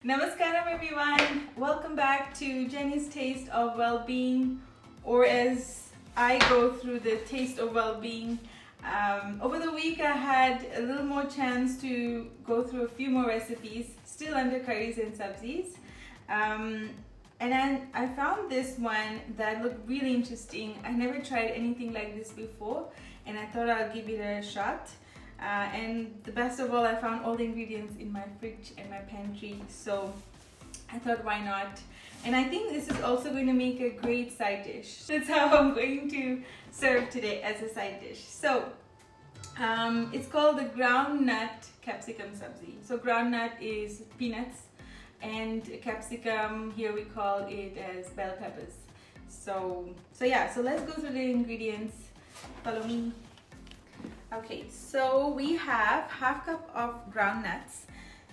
Namaskaram everyone, welcome back to Jenny's Taste of Wellbeing, or as I go through the Taste of Wellbeing. Over the week I had a little more chance to go through a few more recipes, still under Curries and Subzis. And then I found this one that looked really interesting. I never tried anything like this before and I thought I'll give it a shot. And the best of all, I found all the ingredients in my fridge and my pantry, so I thought why not. And I think this is also going to make a great side dish. That's how I'm going to serve today as a side dish. So it's called the Groundnut Capsicum Subzi. So groundnut is peanuts and capsicum, here we call it as bell peppers. So let's go through the ingredients. Follow me. Okay, so we have half cup of groundnuts.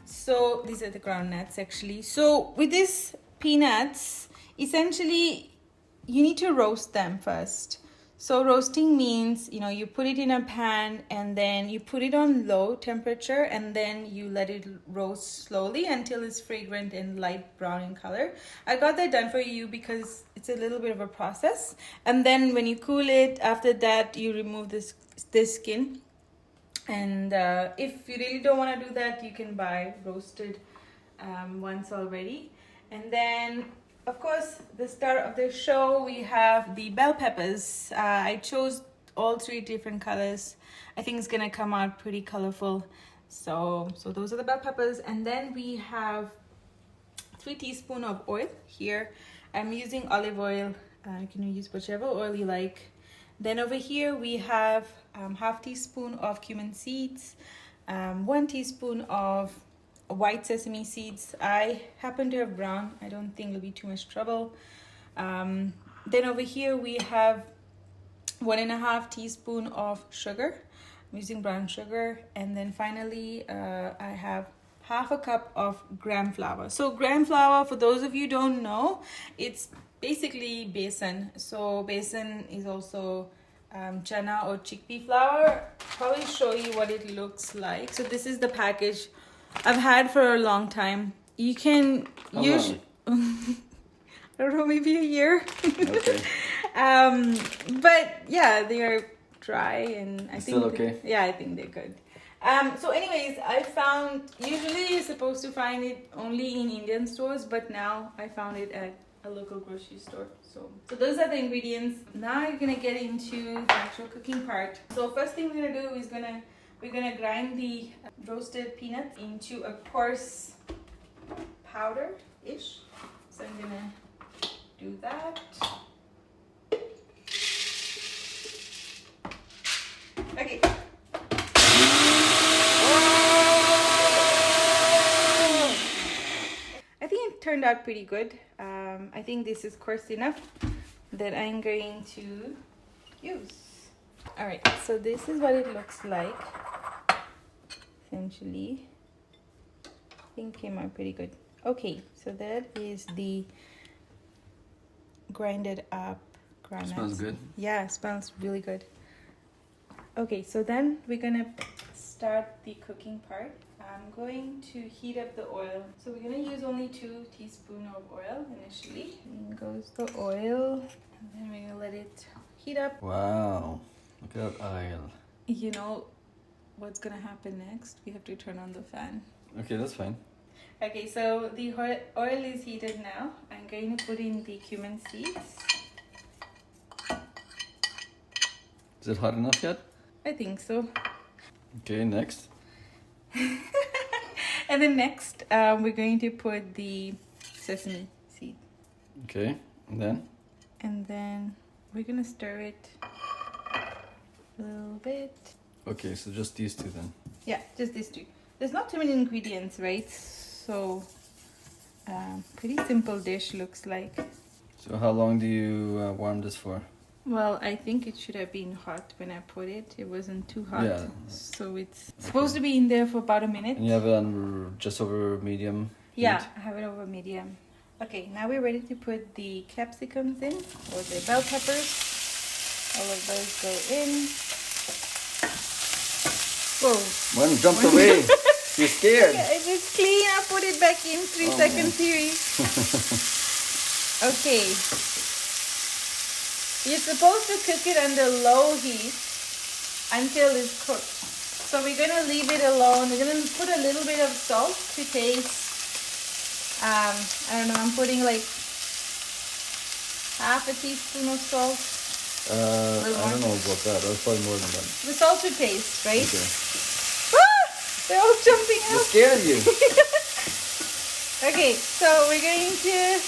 So these are the groundnuts actually. So with these peanuts, essentially you need to roast them first. So roasting means, you put it in a pan and then you put it on low temperature and then you let it roast slowly until it's fragrant and light brown in color. I got that done for you because it's a little bit of a process. And then when you cool it, after that you remove this skin. And if you really don't want to do that, you can buy roasted ones already. And then of course, the star of the show, we have the bell peppers. I chose all three different colors. I think it's gonna come out pretty colorful. So those are the bell peppers. And then we have 3 teaspoons of oil here. I'm using olive oil. You can use whichever oil you like. Then over here we have half teaspoon of cumin seeds, 1 teaspoon of white sesame seeds. I happen to have brown. I don't think it'll be too much trouble. Then over here we have 1.5 teaspoon of sugar. I'm using brown sugar. And then finally I have half a cup of gram flour. So gram flour, for those of you who don't know, it's basically besan. So besan is also chana or chickpea flour. Probably show you what it looks like. So this is the package I've had for a long time. You can use I don't know, maybe a year. Okay. But yeah, they are dry and I think okay. Yeah, I think they're good. So anyways, I found, usually you're supposed to find it only in Indian stores, but now I found it at a local grocery store. So those are the ingredients. Now you're gonna get into the actual cooking part. So first thing we're gonna do is we're gonna grind the roasted peanuts into a coarse powder-ish. So I'm gonna do that. Okay. I think it turned out pretty good. I think this is coarse enough that I'm going to use. Alright, so this is what it looks like. Essentially, I think came out pretty good. Okay, so that is the grinded up groundnuts. Smells good. Yeah, it smells really good. Okay, so then we're gonna start the cooking part. I'm going to heat up the oil. So we're gonna use only 2 teaspoons of oil initially. In goes the oil, and then we're gonna let it heat up. Wow, look at that oil. You know what's gonna happen next? We have to turn on the fan. Okay, that's fine. Okay, so the oil is heated now. I'm going to put in the cumin seeds. Is it hot enough yet? I think so. Okay, next. And then next, we're going to put the sesame seed. Okay, and then? And then we're gonna stir it a little bit. Okay, so just these 2 then. Yeah, just these 2. There's not too many ingredients, right? So, pretty simple dish looks like. So how long do you warm this for? Well, I think it should have been hot when I put it. It wasn't too hot. Yeah. So it's supposed to be in there for about a minute. And you have it on just over medium heat? Yeah, I have it over medium. Okay, now we're ready to put the capsicums in, or the bell peppers. All of those go in. Whoa. One jumped away. You're scared. Okay, it's clean. I put it back in 3-second series. Okay. You're supposed to cook it under low heat until it's cooked. So we're gonna leave it alone. We're gonna put a little bit of salt to taste. I don't know, I'm putting like half a teaspoon of salt. I don't know about that. That's probably more than that. The salt to taste, right? Okay. Ah! They're all jumping They're out. scared of you. Okay, so we're going to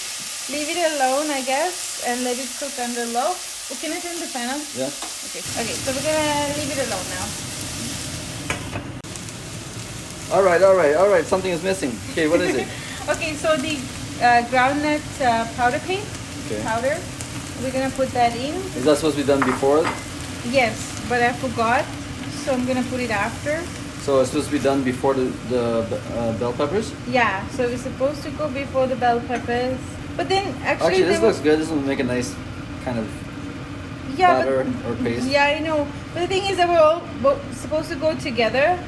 leave it alone, I guess, and let it cook under low. Oh, can I turn the fan on? Yeah. Okay, so we're gonna leave it alone now. All right. Something is missing. Okay, what is it? Okay, so the groundnut powder paste, Okay. powder, we're gonna put that in. Is that supposed to be done before? Yes, but I forgot, so I'm gonna put it after. So it's supposed to be done before the bell peppers? Yeah, so it's supposed to go before the bell peppers. But then Actually, this looks good. This will make a nice kind of batter or paste. Yeah, I know. But the thing is that we're all supposed to go together.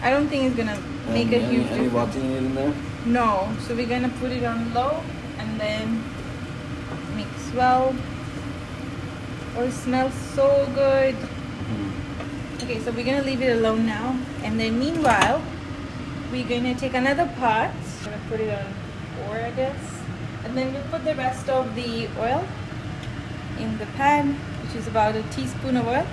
I don't think it's gonna make a huge Any difference. water you need in there? No, so we're gonna put it on low and then mix well. Oh, it smells so good. Okay, so we're gonna leave it alone now, and then meanwhile, we're gonna take another pot. I'm gonna put it on 4, I guess, and then we'll put the rest of the oil in the pan, which is about a teaspoon of oil.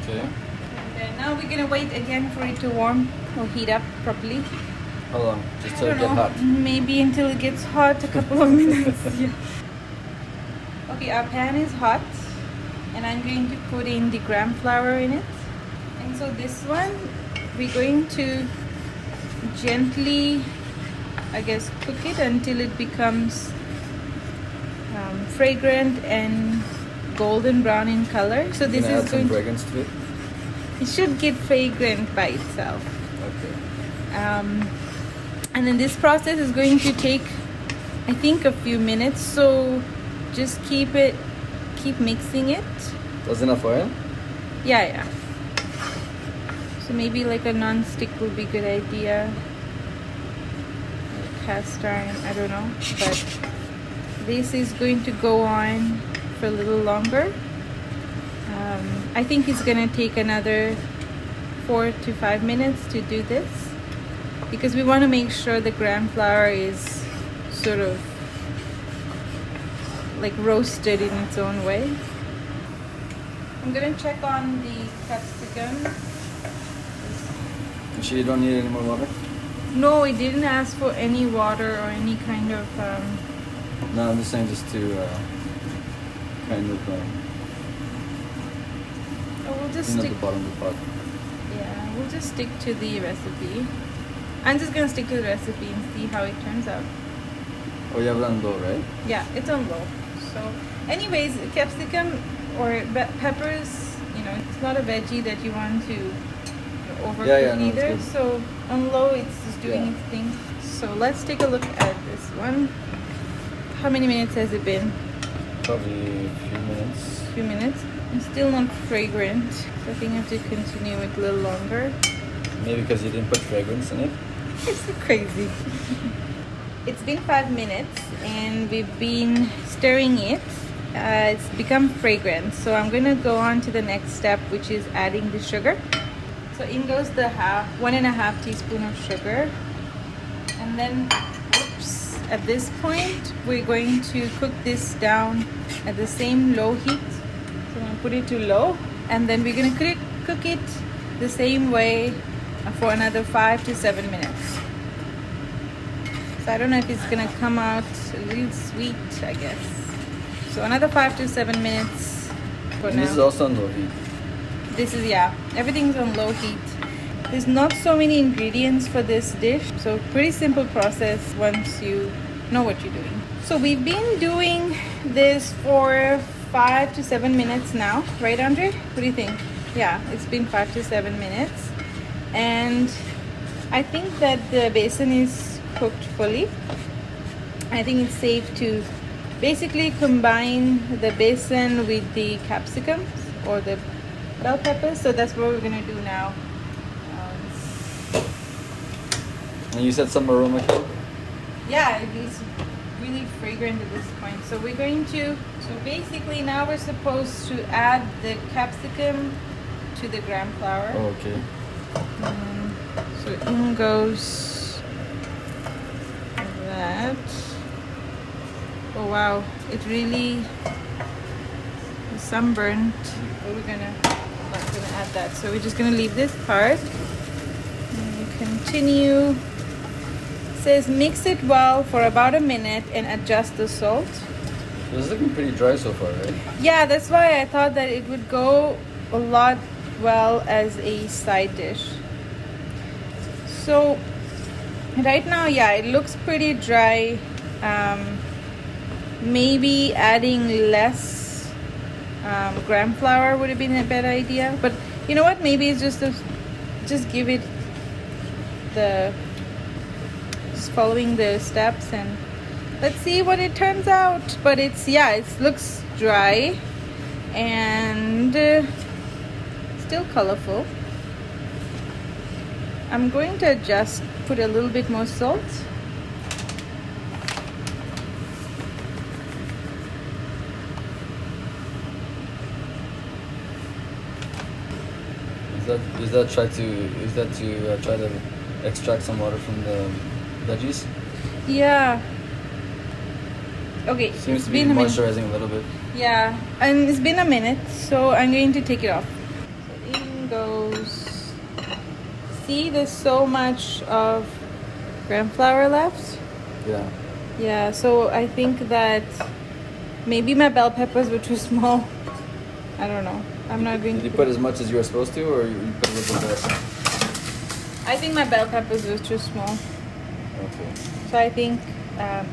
Okay. And then now we're gonna wait again for it to warm or heat up properly. How long? Just I till it don't get know, hot. maybe until it gets hot, a couple of minutes. Yeah. Okay, our pan is hot, and I'm going to put in the gram flour in it. And so this one, we're going to gently, I guess, cook it until it becomes fragrant and golden brown in color. So this Can I is add some going to, fragrance to it? it should get fragrant by itself. Okay. And then this process is going to take, I think, a few minutes. So just keep mixing it. That's enough oil? Yeah. So maybe like a non-stick would be a good idea. Cast iron, I don't know. But this is going to go on for a little longer. I think it's gonna take another 4 to 5 minutes to do this, because we want to make sure the gram flour is sort of like roasted in its own way. I'm gonna check on the capsicum. You sure you don't need any more water? No, it didn't ask for any water or any kind of No, I'm just saying just to kind of we'll just clean up stick. the bottom of the pot. Yeah, we'll just stick to the recipe. I'm just gonna stick to the recipe and see how it turns out. Oh, you have it on low, right? Yeah, it's on low. So, anyways, capsicum or peppers, it's not a veggie that you want to overcook no, either. it's good. So on low, it's just doing its thing. So let's take a look at this one. How many minutes has it been? Probably a few minutes. Few minutes. It's still not fragrant. So I think I have to continue it a little longer. Maybe because you didn't put fragrance in it. It's crazy. It's been 5 minutes and we've been stirring it. It's become fragrant. So I'm gonna go on to the next step, which is adding the sugar. So in goes the 1.5 teaspoon of sugar. And then, at this point, we're going to cook this down at the same low heat. So I'm gonna put it to low, and then we're gonna cook it the same way for another 5 to 7 minutes. So I don't know if it's gonna come out a little sweet, I guess. So another 5 to 7 minutes for And now. this is also on low heat. This is, everything's on low heat. There's not so many ingredients for this dish, so pretty simple process once you know what you're doing. So we've been doing this for 5 to 7 minutes now, right, Andre? What do you think? Yeah, it's been 5 to 7 minutes, and I think that the basin is cooked fully. I think it's safe to basically combine the basin with the capsicums or the bell peppers. So that's what we're gonna do now. And you said some aroma kill? Yeah, it's really fragrant at this point. So we're going to, so basically now we're supposed to add the capsicum to the gram flour. Oh, okay. So in goes that. Oh wow, it really is sunburnt. But we're not gonna add that. So we're just gonna leave this part. And continue. It says mix it well for about a minute and adjust the salt. This is looking pretty dry so far, right? Yeah, that's why I thought that it would go a lot well as a side dish. So right now, yeah, it looks pretty dry. Maybe adding less gram flour would have been a better idea. But you know what? Maybe it's just give it just following the steps and let's see what it turns out. But it looks dry and still colorful. I'm going to just put a little bit more salt. Is that to try to extract some water from the veggies? Yeah. Okay. Seems to be moisturizing a little bit. Yeah, and it's been a minute, so I'm going to take it off. So in goes. See, there's so much of gram flour left. Yeah. Yeah, so I think that maybe my bell peppers were too small. I don't know. I'm not going to. Did you put as much as you were supposed to, or you put a little bit less? I think my bell peppers were too small. Okay. So I think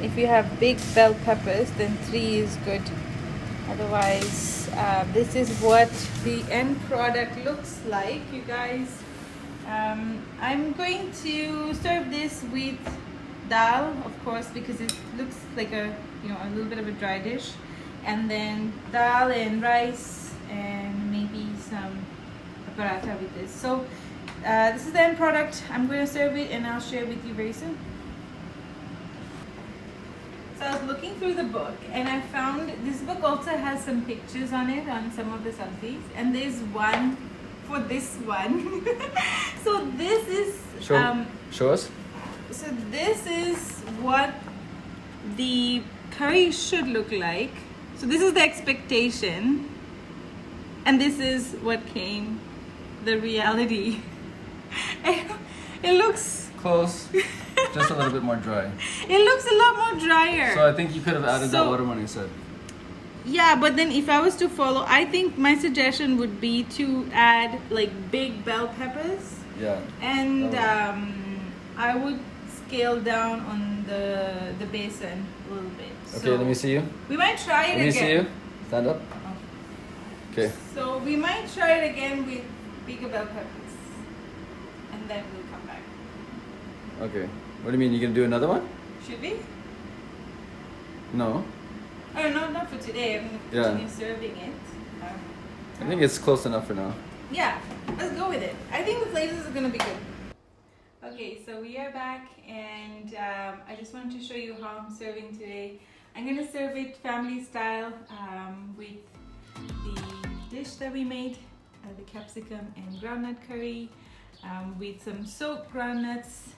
if you have big bell peppers, then 3 is good. Otherwise, this is what the end product looks like, you guys. I'm going to serve this with dal, of course, because it looks like a little bit of a dry dish, and then dal and rice and maybe some paratha with this. So this is the end product. I'm going to serve it and I'll share with you very soon. So I was looking through the book and I found this book also has some pictures on it on some of the subzis, and there's one for this one. So this is show us. So this is what the curry should look like. So this is the expectation, and this is what came, the reality. It looks Close. Just a little bit more dry. It looks a lot more drier. So I think you could have added that water when you said. Yeah, but then if I was to follow, I think my suggestion would be to add like big bell peppers. Yeah. And I would scale down on the basin a little bit. Okay, let me see you. We might try it again. Let me see you. Stand up. Okay. So we might try it again with bigger bell peppers, and then we'll come back. Okay. What do you mean? You gonna do another one? Should we? No. Oh no, not for today. I'm gonna continue serving it. I think it's close enough for now. Yeah, let's go with it. I think the flavors are gonna be good. Okay, so we are back, and I just wanted to show you how I'm serving today. I'm gonna serve it family style with the dish that we made, the capsicum and groundnut curry, with some soaked groundnuts,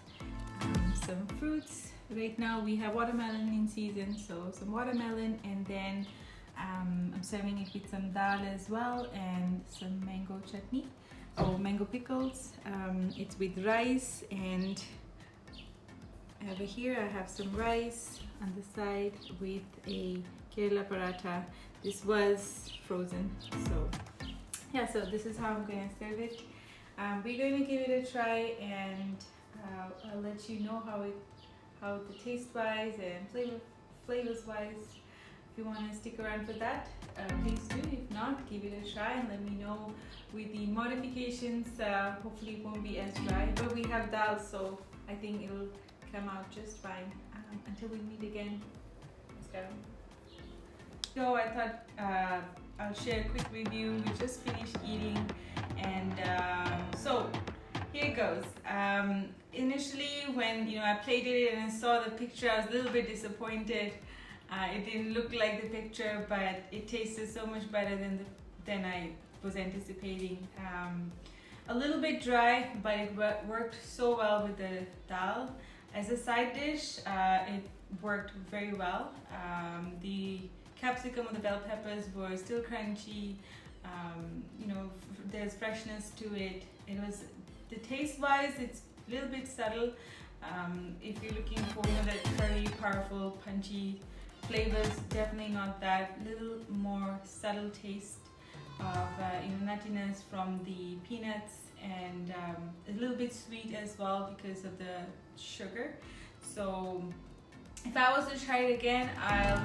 some fruits. Right now we have watermelon in season, so some watermelon, and then I'm serving it with some dal as well and some mango chutney, mango pickles. It's with rice, and over here I have some rice on the side with a Kerala paratha. This was frozen, so yeah, so this is how I'm going to serve it. We're going to give it a try, and I'll let you know how the taste wise and flavors wise. If you want to stick around for that, please do. If not, give it a try and let me know with the modifications. Hopefully it won't be as dry, but we have dal, so I think it'll come out just fine. Until we meet again, let's go. So I thought I'll share a quick review. We just finished eating, and so Here goes. Initially, when I plated it and I saw the picture, I was a little bit disappointed. It didn't look like the picture, but it tasted so much better than I was anticipating. A little bit dry, but it worked so well with the dal. As a side dish, it worked very well. The capsicum and the bell peppers were still crunchy. There's freshness to it. It was, the taste-wise, it's a little bit subtle. If you're looking for that curry, powerful, punchy flavors, definitely not that. Little more subtle taste of nuttiness from the peanuts, and a little bit sweet as well because of the sugar. So if I was to try it again, I'll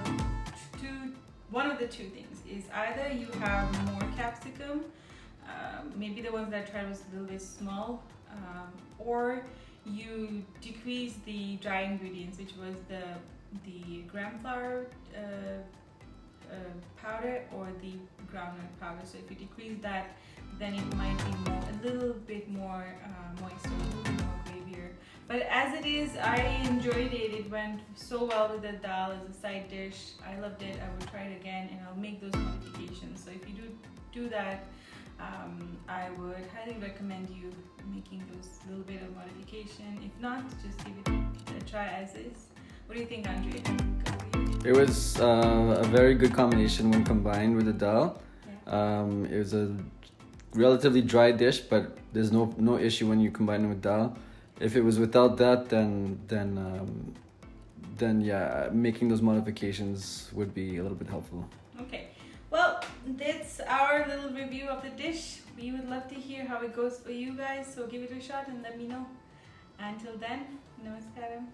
do one of the two things. Is either you have more capsicum, maybe the ones that I tried was a little bit small, or you decrease the dry ingredients, which was the gram flour powder or the groundnut powder. So if you decrease that, then it might be a little bit more moist, or a little bit more gravier. But as it is, I enjoyed it. It went so well with the dal as a side dish. I loved it. I would try it again, and I'll make those modifications. So if you do that, I would highly recommend you making those little bit of modification. If not, just give it a try as is. What do you think, Andre? It was a very good combination when combined with the dal. Yeah. It was a relatively dry dish, but there's no issue when you combine it with dal. If it was without that, then yeah, making those modifications would be a little bit helpful. Okay, well, that's our little review of the dish. We would love to hear how it goes for you guys, so give it a shot and let me know. Until then, namaskaram.